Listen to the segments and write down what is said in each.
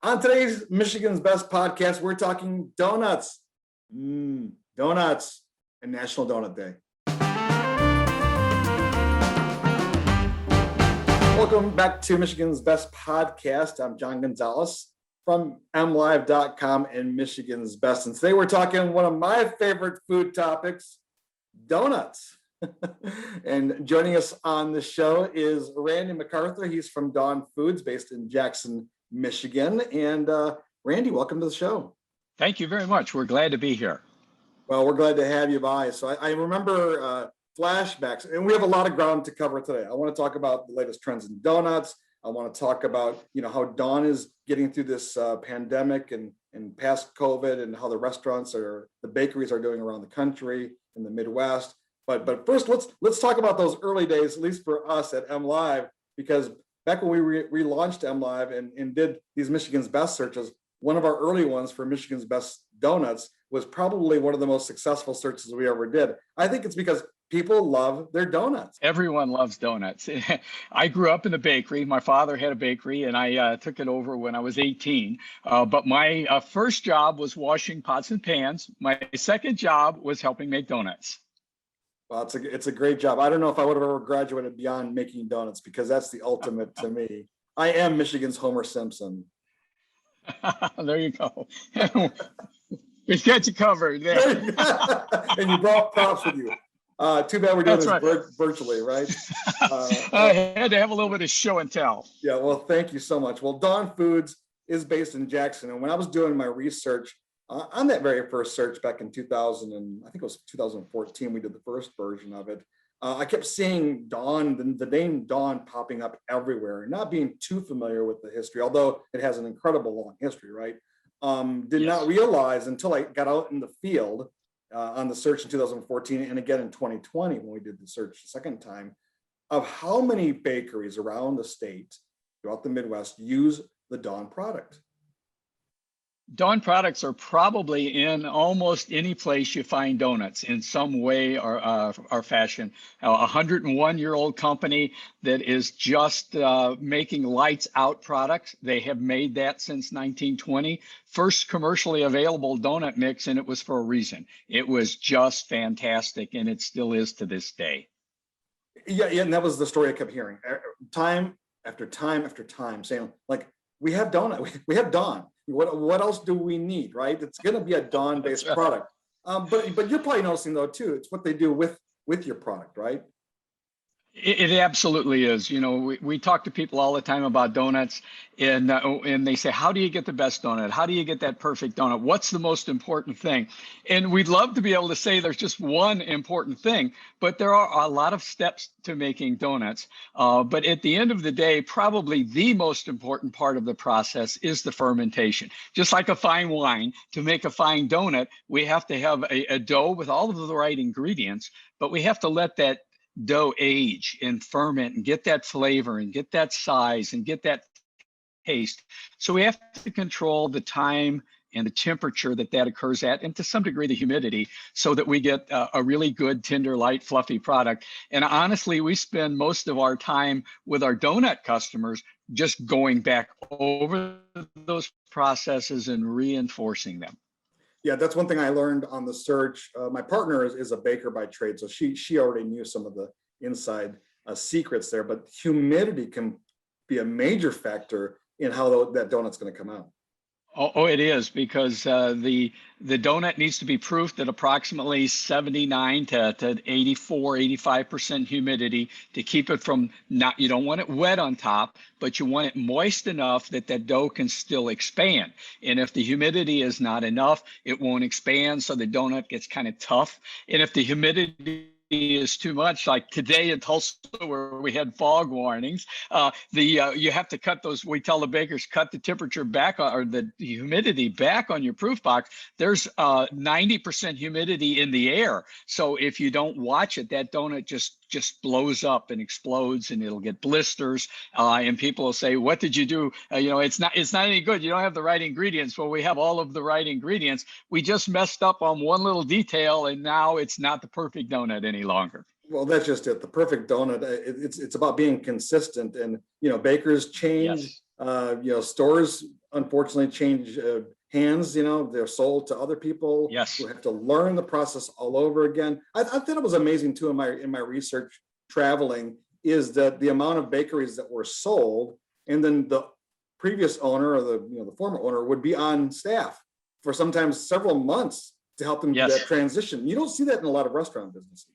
On today's Michigan's Best podcast, we're talking donuts. Donuts and National Doughnut Day. Welcome back to Michigan's Best podcast. I'm John Gonzalez from mlive.com and Michigan's Best. And today we're talking one of my favorite food topics, donuts. And joining us on the show is Randy McArthur. He's from Dawn Foods based in Jackson, Michigan. And Randy, welcome to the show. Thank you very much. We're glad to be here. Well, we're glad to have you by. So I remember flashbacks, and we have a lot of ground to cover today. I want to talk about the latest trends in donuts. I want to talk about, how Dawn is getting through this pandemic and past COVID, and how the the bakeries are doing around the country in the Midwest. But first, let's talk about those early days, at least for us at MLive, because back when we relaunched MLive and did these Michigan's Best searches, one of our early ones for Michigan's Best Donuts was probably one of the most successful searches we ever did. I think it's because people love their donuts. Everyone loves donuts. I grew up in a bakery. My father had a bakery, and I took it over when I was 18. But my first job was washing pots and pans. My second job was helping make donuts. Well, it's a great job. I don't know if I would have ever graduated beyond making donuts, because that's the ultimate to me. I am Michigan's Homer Simpson. There you go. We've got you covered there. And you brought props with you. Too bad we're doing this virtually, right? I had to have a little bit of show and tell. Yeah, well, thank you so much. Well, Dawn Foods is based in Jackson. And when I was doing my research on that very first search back in 2000, and I think it was 2014, we did the first version of it. I kept seeing Dawn, the name Dawn popping up everywhere, not being too familiar with the history, although it has an incredible long history, right? Did not realize until I got out in the field on the search in 2014 and again in 2020 when we did the search the second time, of how many bakeries around the state, throughout the Midwest, use the Dawn product. Dawn products are probably in almost any place you find donuts in some way or fashion. A 101-year-old company that is just making lights out products. They have made that since 1920. First commercially available donut mix, and it was for a reason. It was just fantastic, and it still is to this day. Yeah, and that was the story I kept hearing. Time after time after time, saying, like, we have donut, we have Dawn. What else do we need, right? It's going to be a Dawn-based product. But you're probably noticing, though, too, it's what they do with your product, right? It absolutely is. We talk to people all the time about donuts, and they say, how do you get the best donut? How do you get that perfect donut? What's the most important thing? And we'd love to be able to say there's just one important thing, but there are a lot of steps to making donuts. But at the end of the day, probably the most important part of the process is the fermentation. Just like a fine wine, to make a fine donut, we have to have a dough with all of the right ingredients, but we have to let that dough age and ferment and get that flavor and get that size and get that taste. So we have to control the time and the temperature that occurs at, and to some degree the humidity, so that we get a really good, tender, light, fluffy product. And honestly, we spend most of our time with our donut customers just going back over those processes and reinforcing them. Yeah, that's one thing I learned on the search. My partner is a baker by trade, so she already knew some of the inside secrets there. But humidity can be a major factor in how that donut's going to come out. Oh, it is, because the donut needs to be proofed at approximately 79 to 84, 85% humidity to keep it from you don't want it wet on top, but you want it moist enough that dough can still expand. And if the humidity is not enough, it won't expand, so the donut gets kind of tough. And if the humidity is too much, like today in Tulsa where we had fog warnings, you have to cut those. We tell the bakers, cut the temperature back or the humidity back on your proof box. There's 90% humidity in the air, so if you don't watch it, that donut just blows up and explodes, and it'll get blisters, and people will say, what did you do? It's not any good. You don't have the right ingredients. Well, we have all of the right ingredients. We just messed up on one little detail, and now it's not the perfect donut any longer. Well, that's just it. The perfect donut. It's about being consistent, and bakers change. Yes. Stores unfortunately change hands. You know, they're sold to other people Yes. who have to learn the process all over again. I thought it was amazing too in my research traveling, is that the amount of bakeries that were sold, and then the previous owner or the former owner would be on staff for sometimes several months to help them do Yes. that transition. You don't see that in a lot of restaurant businesses.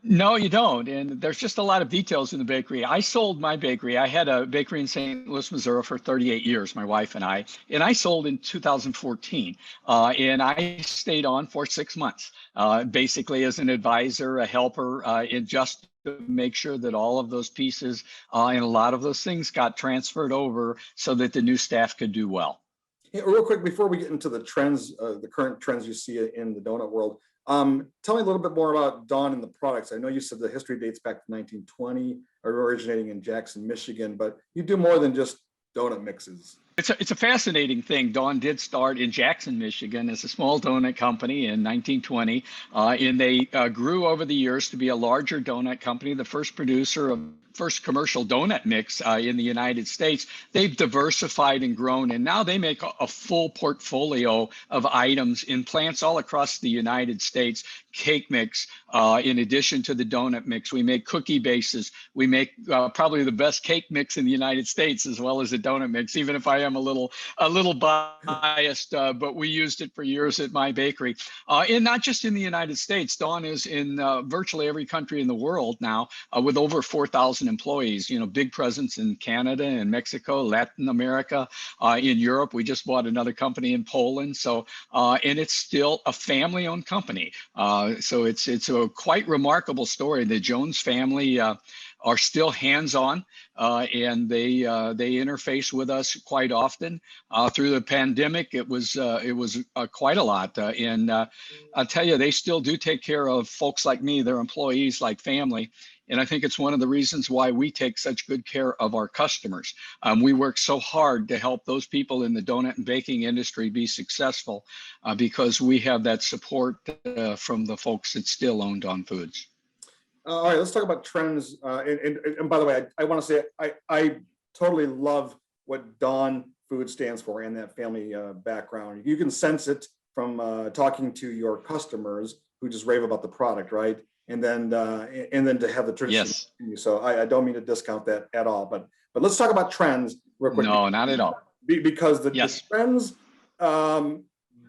No, you don't. And there's just a lot of details in the bakery. I sold my bakery. I had a bakery in St. Louis, Missouri for 38 years, my wife and I sold in 2014. And I stayed on for 6 months, basically as an advisor, a helper, in just to make sure that all of those pieces and a lot of those things got transferred over so that the new staff could do well. Hey, real quick, before we get into the trends, the current trends you see in the donut world, tell me a little bit more about Dawn and the products. I know you said the history dates back to 1920, originating in Jackson, Michigan, but you do more than just donut mixes. It's a fascinating thing. Dawn did start in Jackson, Michigan as a small donut company in 1920, and they grew over the years to be a larger donut company, the first producer of first commercial donut mix in the United States. They've diversified and grown, and now they make a full portfolio of items in plants all across the United States. Cake mix, in addition to the donut mix. We make cookie bases. We make probably the best cake mix in the United States, as well as the donut mix, even if I am a little biased, but we used it for years at my bakery. And not just in the United States. Dawn is in virtually every country in the world now, with over 4,000 employees, big presence in Canada and Mexico, Latin America, in Europe. We just bought another company in Poland. So, and it's still a family-owned company. So it's a quite remarkable story. The Jones family are still hands-on, and they interface with us quite often. Through the pandemic, it was quite a lot. And I'll tell you, they still do take care of folks like me, their employees, like family. And I think it's one of the reasons why we take such good care of our customers. We work so hard to help those people in the donut and baking industry be successful because we have that support from the folks that still own Dawn Foods. All right, let's talk about trends. And by the way, I want to say I totally love what Dawn Food stands for and that family background. You can sense it from talking to your customers who just rave about the product, right? And then to have the tradition. Yes. So I don't mean to discount that at all, but let's talk about trends real quick. No, not at all. Because the trends,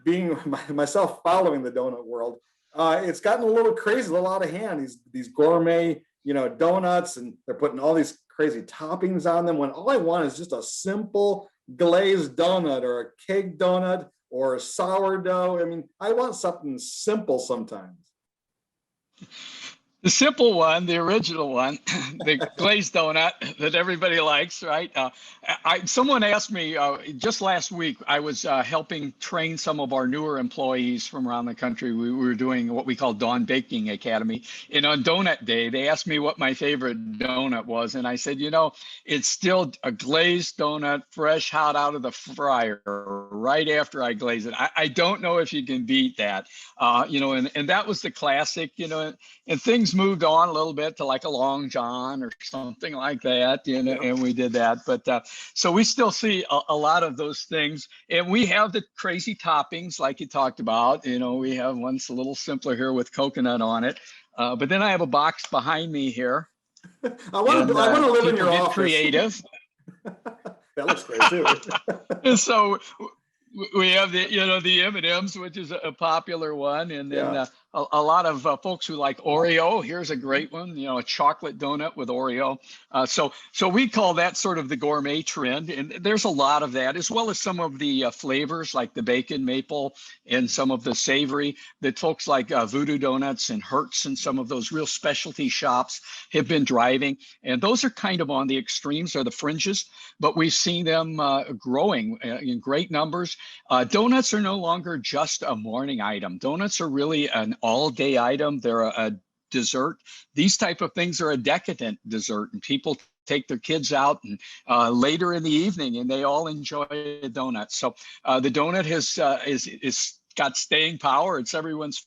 being myself following the donut world, it's gotten a little crazy, a little out of hand. These gourmet, donuts, and they're putting all these crazy toppings on them when all I want is just a simple glazed donut or a cake donut or a sourdough. I mean, I want something simple sometimes. The simple one, the original one, the glazed donut that everybody likes, right? Someone asked me just last week, I was helping train some of our newer employees from around the country. We were doing what we call Dawn Baking Academy. And on Donut Day, they asked me what my favorite donut was. And I said, it's still a glazed donut, fresh, hot out of the fryer, right after I glaze it. I don't know if you can beat that, and that was the classic, and things moved on a little bit to like a Long John or something like that, and we did that. But so we still see a lot of those things, and we have the crazy toppings like you talked about. We have one's a little simpler here with coconut on it, but then I have a box behind me here. I want to live in your office. Creative. That looks great too. And so we have the M&Ms, which is a popular one, and then a lot of folks who like Oreo. Here's a great one, a chocolate donut with Oreo. So we call that sort of the gourmet trend, and there's a lot of that, as well as some of the flavors like the bacon maple and some of the savory that folks like Voodoo Donuts and Hertz and some of those real specialty shops have been driving. And those are kind of on the extremes or the fringes, but we've seen them growing in great numbers. Donuts are no longer just a morning item. Donuts are really an all-day item. They're a dessert. These type of things are a decadent dessert, and people take their kids out and later in the evening, and they all enjoy a donut. So the donut is got staying power. It's everyone's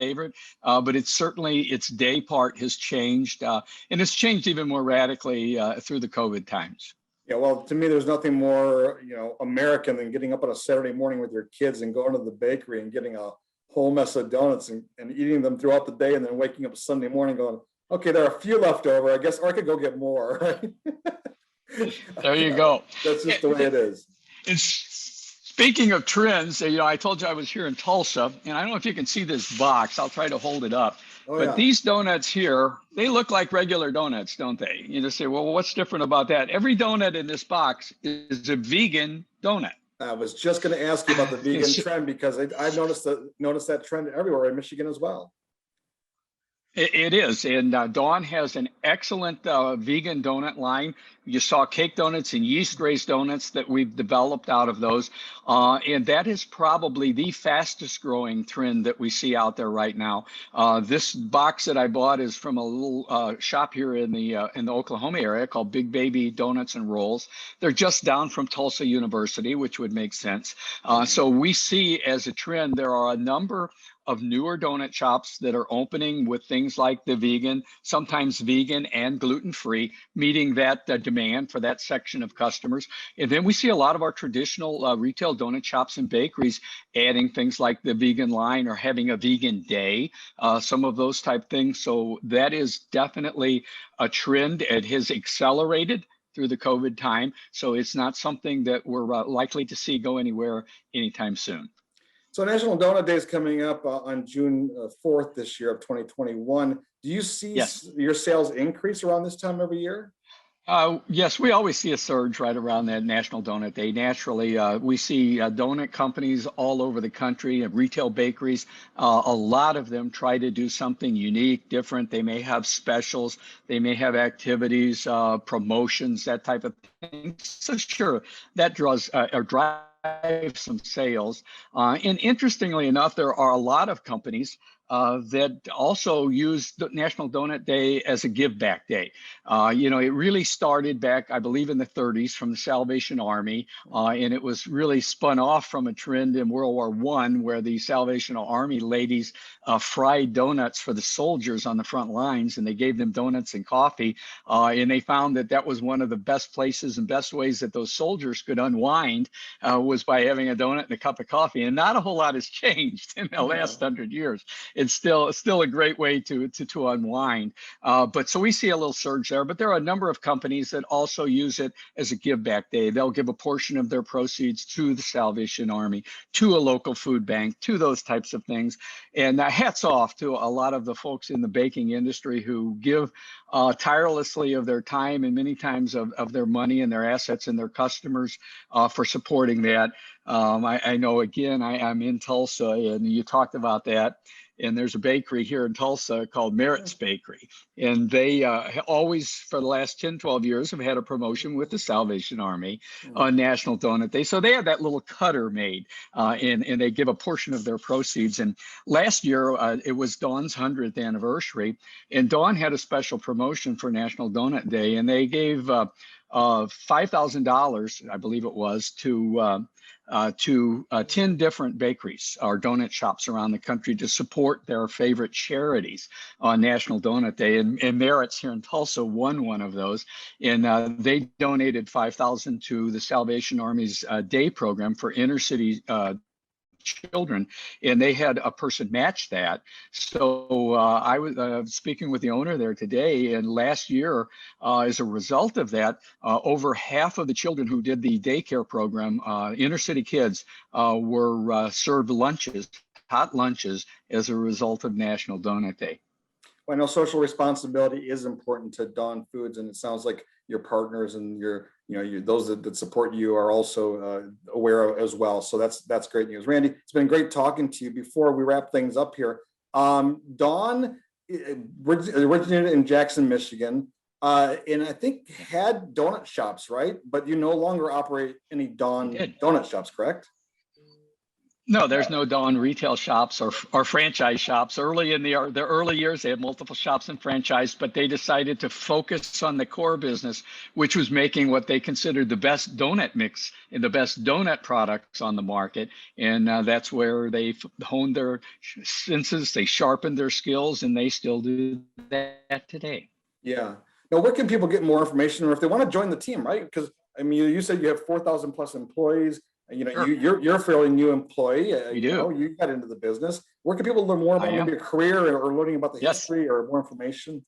favorite, but it's certainly its day part has changed, and it's changed even more radically through the COVID times. Yeah, well, to me, there's nothing more, American than getting up on a Saturday morning with your kids and going to the bakery and getting a whole mess of donuts and eating them throughout the day, and then waking up Sunday morning going, okay, there are a few left over, I guess, or I could go get more. Right? There you go. That's just the way it is. And speaking of trends, I told you I was here in Tulsa, and I don't know if you can see this box. I'll try to hold it up. Oh, But yeah. these donuts here, they look like regular donuts, don't they? You just say, well, what's different about that? Every donut in this box is a vegan donut. I was just going to ask you about the vegan trend, because I've noticed that trend everywhere in Michigan as well. It is, and Dawn has an excellent vegan donut line. You saw cake donuts and yeast-raised donuts that we've developed out of those, and that is probably the fastest-growing trend that we see out there right now. This box that I bought is from a little shop here in the Oklahoma area called Big Baby Donuts and Rolls. They're just down from Tulsa University, which would make sense. So we see as a trend there are a number of newer donut shops that are opening with things like the vegan, sometimes vegan and gluten-free, meeting that demand for that section of customers. And then we see a lot of our traditional retail donut shops and bakeries adding things like the vegan line or having a vegan day, some of those type things. So that is definitely a trend. It has accelerated through the COVID time. So it's not something that we're likely to see go anywhere anytime soon. So National Donut Day is coming up on June 4th this year of 2021. Do you see your sales increase around this time every year? Yes, we always see a surge right around that National Donut Day. Naturally, we see donut companies all over the country, retail bakeries. A lot of them try to do something unique, different. They may have specials, they may have activities, promotions, that type of thing. So sure, that drives some sales. And interestingly enough, there are a lot of companies that also use the National Donut Day as a give back day. It really started back, I believe, in the 30s from the Salvation Army, and it was really spun off from a trend in World War I where the Salvation Army ladies fried donuts for the soldiers on the front lines, and they gave them donuts and coffee, and they found that that was one of the best places and best ways that those soldiers could unwind was by having a donut and a cup of coffee. And not a whole lot has changed in the last 100 years. It's still a great way to unwind. But so we see a little surge there, but there are a number of companies that also use it as a give back day. They'll give a portion of their proceeds to the Salvation Army, to a local food bank, to those types of things. And hats off to a lot of the folks in the baking industry who give tirelessly of their time and many times of their money and their assets and their customers for supporting that. I know, again, I'm in Tulsa, and you talked about that. And there's a bakery here in Tulsa called Merritt's Bakery. And they always, for the last 10, 12 years, have had a promotion with the Salvation Army on National Donut Day. So they had that little cutter made, and they give a portion of their proceeds. And last year, it was Dawn's 100th anniversary. And Dawn had a special promotion for National Donut Day. And they gave $5,000, I believe it was, to 10 different bakeries or donut shops around the country to support their favorite charities on National Donut Day. And Merritt's here in Tulsa won one of those. And they donated $5,000 to the Salvation Army's day program for inner city children, and they had a person match that. So I was speaking with the owner there today, and last year, as a result of that, over half of the children who did the daycare program, inner city kids, were served lunches, hot lunches, as a result of National Donut Day. Well, I know social responsibility is important to Dawn Foods, and it sounds like your partners and those that support you are also aware of as well. So that's great news. Randy, it's been great talking to you. Before we wrap things up here, Dawn originated in Jackson, Michigan, and I think had donut shops, right? But you no longer operate any Dawn donut shops, correct? No, there's no Dawn retail shops or franchise shops. Early in the early years, they had multiple shops and franchise, but they decided to focus on the core business, which was making what they considered the best donut mix and the best donut products on the market. And that's where they honed their senses, they sharpened their skills, and they still do that today. Yeah. Now, where can people get more information, or if they want to join the team, right? Because I mean, you said you have 4,000 plus employees. You know, Sure. you're a fairly new employee. We You know, do. you got into the business. Where can people learn more I about am. maybe a career or learning about the Yes. history or more information?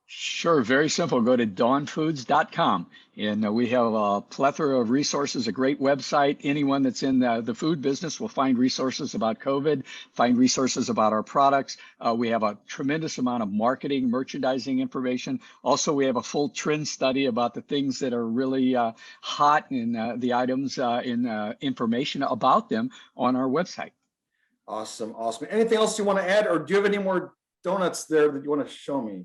Sure, very simple. Go to dawnfoods.com, and we have a plethora of resources, a great website. Anyone that's in the food business will find resources about COVID, find resources about our products. We have a tremendous amount of marketing, merchandising information. Also, we have a full trend study about the things that are really hot and the items in information about them on our website. Awesome, awesome. Anything else you want to add, or do you have any more donuts there that you want to show me?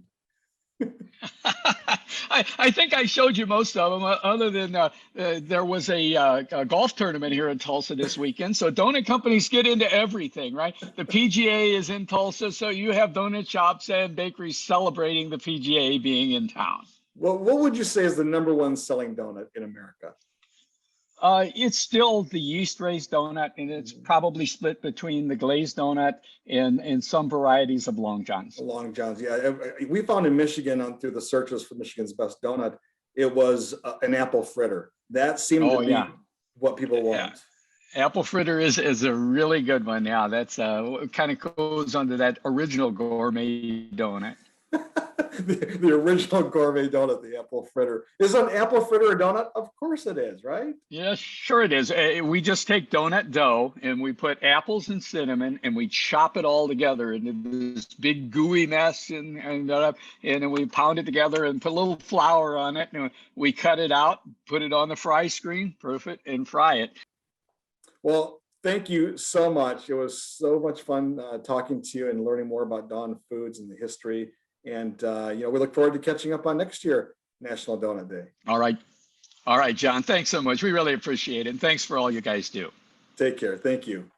I think I showed you most of them, other than there was a golf tournament here in Tulsa this weekend. So donut companies get into everything, right? The PGA is in Tulsa, so you have donut shops and bakeries celebrating the PGA being in town. Well, what would you say is the #1 selling donut in America? It's still the yeast-raised donut, and it's probably split between the glazed donut and some varieties of Long Johns. Long Johns, yeah. We found in Michigan through the searches for Michigan's best donut, it was an apple fritter. That seemed to be what people want. Apple fritter is a really good one. Yeah, that's kind of goes under that original gourmet donut. The original gourmet donut, the apple fritter. Is an apple fritter a donut? Of course it is, right? Yeah, sure it is. We just take donut dough and we put apples and cinnamon and we chop it all together into this big gooey mess, and then we pound it together and put a little flour on it, and we cut it out, put it on the fry screen, proof it, and fry it. Well, thank you so much. It was so much fun talking to you and learning more about Dawn Foods and the history. And, you know, we look forward to catching up on next year, National Doughnut Day. All right. All right, John. Thanks so much. We really appreciate it. And thanks for all you guys do. Take care. Thank you.